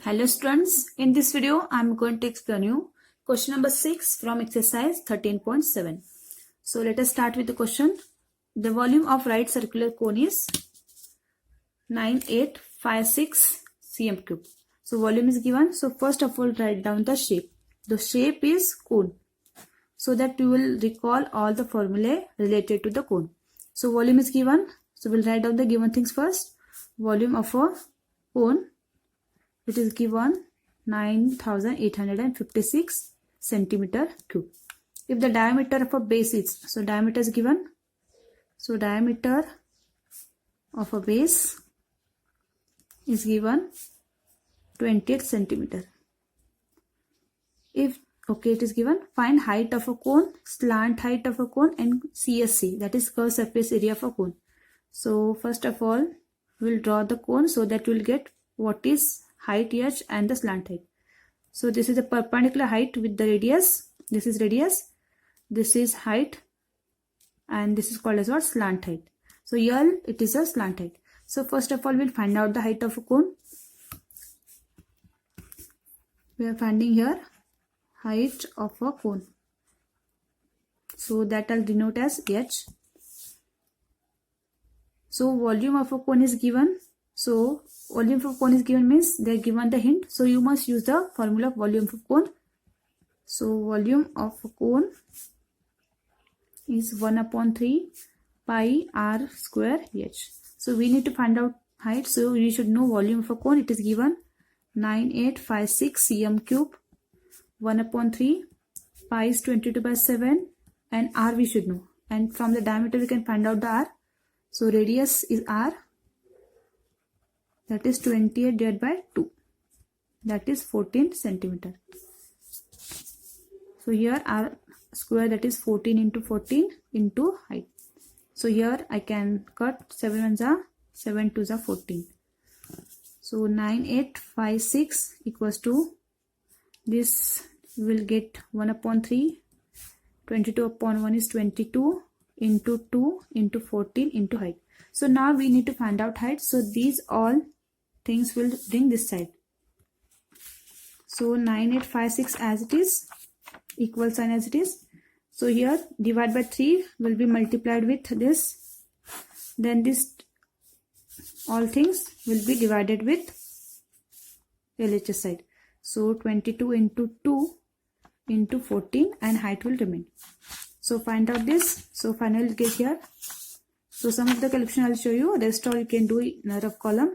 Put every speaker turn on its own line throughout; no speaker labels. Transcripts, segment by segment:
Hello students, in this video I am going to explain you question number 6 from exercise 13.7. So let us start with the question. The volume of right circular cone is 9856 cm cube. So volume is given. So first of all write down the shape. The shape is cone. So that you will recall all the formulae related to the cone. So volume is given. So we'll write down the given things first. Volume of a cone. It is given 9856 centimeter cube. If the diameter of a base is, so diameter is given. So diameter of a base is given 28 centimeter. If it is given, find height of a cone, slant height of a cone, and CSC, that is curved surface area of a cone. So first of all, we'll draw the cone so that we'll get what is height h and the slant height. So this is the perpendicular height with the radius. This is radius, this is height, and this is called as what? Slant height. So here it is a slant height. So first of all, we'll find out the height of a cone. We are finding here height of a cone. So that I'll denote as h. So volume of a cone is given. So volume of cone is given means they are given the hint. So you must use the formula of volume of cone. So volume of a cone is 1/3 pi r square h. So we need to find out height. So you should know volume of a cone. It is given 9856 cm cube. 1/3 pi is 22/7 and r we should know. And from the diameter we can find out the r. So radius is r. That is 28 divided by 2. That is 14 centimeter. So here r square, that is 14 into 14 into height. So here I can cut 7 ones are 7 twos are 14. So 9856 equals to this will get 1/3. 22/1 is 22 into 2 into 14 into height. So now we need to find out height. So these all things will bring this side. So 9856 as it is, equal sign as it is. So here divide by 3 will be multiplied with this. Then this all things will be divided with LHS side. So 22 into 2 into 14 and height will remain. So find out this. So finally get here. So some of the calculation I'll show you. Rest all you can do in a rough column.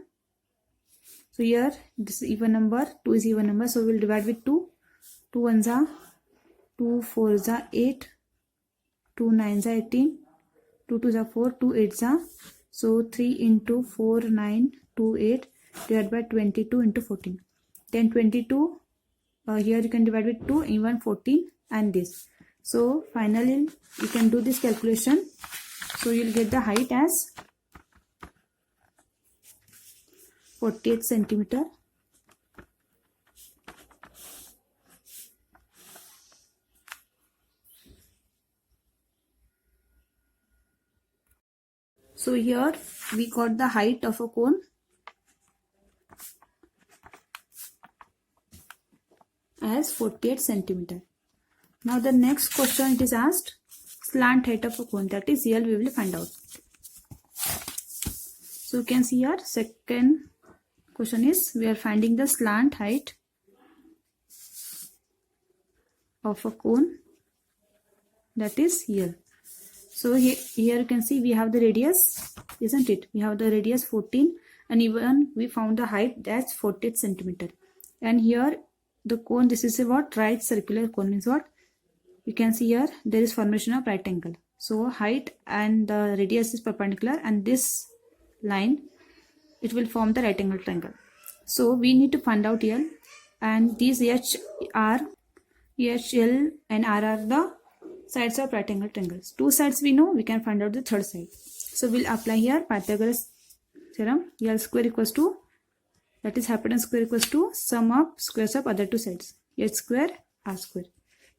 So here this is even number, 2 is even number, so we'll divide with 2. 2 ones are 2, 4s are 8, 2 9s are 18, 2 2s are 4, 2 8s are, so 3 into 4 9 2 8 divided by 22 into 14. Then 22 here you can divide with 2, even 14 and this. So finally you can do this calculation. So you'll get the height as 48 centimeter. So here we got the height of a cone as 48 centimeter. Now the next question it is asked, slant height of a cone, that is here we will find out. So you can see here second question is we are finding the slant height of a cone, that is here. So here you can see we have the radius, isn't it? We have the radius 14 and even we found the height, that's 48 centimeter. And here the cone, this is a what? Right circular cone means what? You can see here there is formation of right angle. So height and the radius is perpendicular and this line, it will form the right angle triangle. So we need to find out here, and these H, R, H, L and R are the sides of right angle triangles. Two sides we know, we can find out the third side. So we'll apply here Pythagoras theorem. L square equals to, that is hypotenuse square equals to sum of squares of other two sides. H square, R square.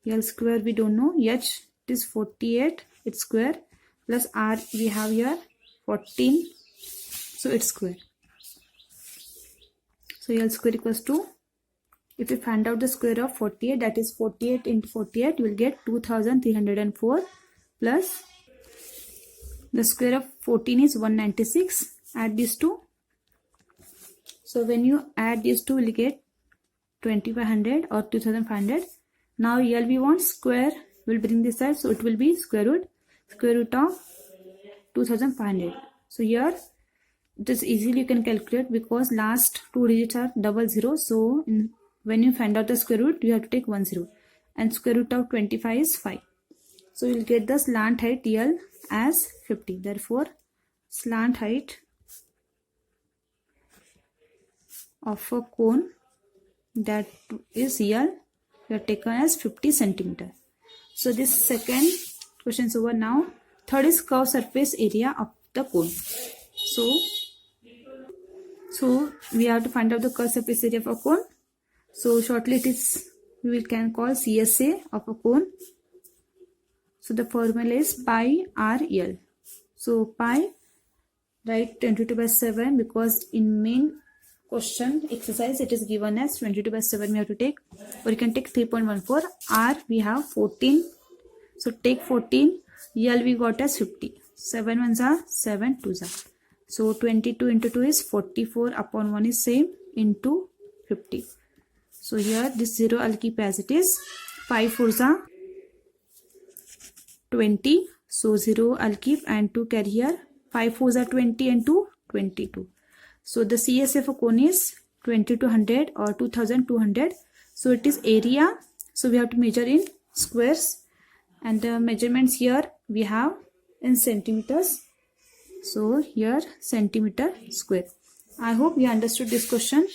L square we don't know, H it is 48, its square, plus R we have here 14, so its square. So L square equals to If you find out the square of 48, that is 48 into 48, you will get 2304 plus the square of 14 is 196. Add these two. So when you add these two, you will get 2500 or 2500. Now here we want square, we'll bring this side, so it will be square root of 2500. So here this easily you can calculate because last two digits are double zero. So when you find out the square root, you have to take 1 0, and square root of 25 is 5. So you'll get the slant height L as 50. Therefore, slant height of a cone, that is L, we have taken as 50 centimeter. So this second question is over. Now third is curved surface area of the cone. So we have to find out the curved surface area of a cone. So shortly it is, we can call CSA of a cone. So the formula is pi RL. So pi, write 22/7 because in main question exercise it is given as 22/7 we have to take, or you can take 3.14. R we have 14. So take 14. L we got as 50. 7 ones are 7 twos are. So 22 into 2 is 44 upon 1 is same into 50. So here this 0 I'll keep as it is. 5 fours are 20. So 0 I'll keep and 2 carry here. 5 fours are 20 and 2 22. So the CSA of a cone is 2200 or 2200. So it is area. So we have to measure in squares. And the measurements here we have in centimeters. So here centimeter square. I hope you understood this question.